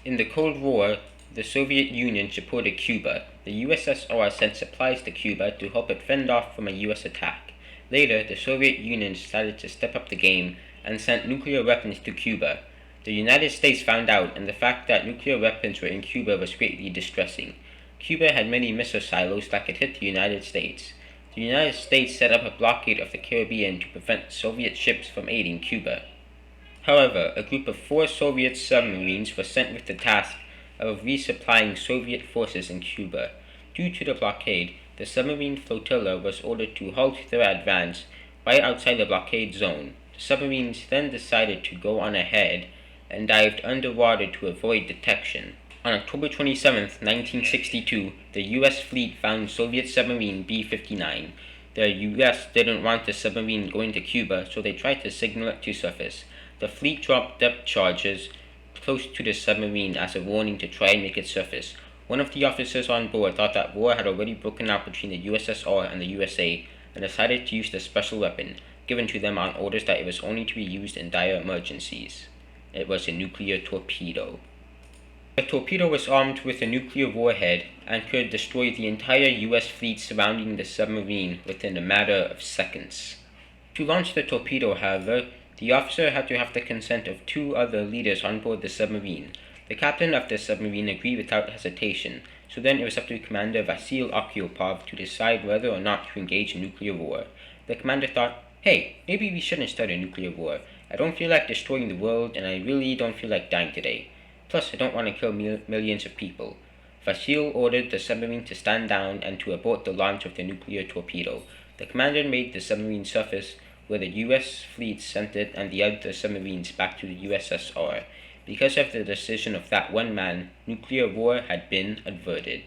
In the Cold War, the Soviet Union supported Cuba. The USSR sent supplies to Cuba to help it fend off from a US attack. Later, the Soviet Union decided to step up the game and sent nuclear weapons to Cuba. The United States found out, and the fact that nuclear weapons were in Cuba was greatly distressing. Cuba had many missile silos that could hit the United States. The United States set up a blockade of the Caribbean to prevent Soviet ships from aiding Cuba. However, a group of 4 Soviet submarines was sent with the task of resupplying Soviet forces in Cuba. Due to the blockade, the submarine flotilla was ordered to halt their advance right outside the blockade zone. The submarines then decided to go on ahead and dived underwater to avoid detection. On October 27, 1962, the U.S. fleet found Soviet submarine B-59. The U.S. didn't want the submarine going to Cuba, so they tried to signal it to surface. The fleet dropped depth charges close to the submarine as a warning to try and make it surface. One of the officers on board thought that war had already broken out between the USSR and the USA and decided to use the special weapon, given to them on orders that it was only to be used in dire emergencies. It was a nuclear torpedo. The torpedo was armed with a nuclear warhead and could destroy the entire US fleet surrounding the submarine within a matter of seconds. To launch the torpedo, however, the officer had to have the consent of 2 other leaders on board the submarine. The captain of the submarine agreed without hesitation, so then it was up to Commander Vasil Okyopov to decide whether or not to engage in nuclear war. The commander thought, hey, maybe we shouldn't start a nuclear war. I don't feel like destroying the world, and I really don't feel like dying today. Plus, I don't want to kill millions of people. Vasil ordered the submarine to stand down and to abort the launch of the nuclear torpedo. The commander made the submarine surface where the U.S. fleet sent it and the other submarines back to the USSR. Because of the decision of that one man, nuclear war had been averted.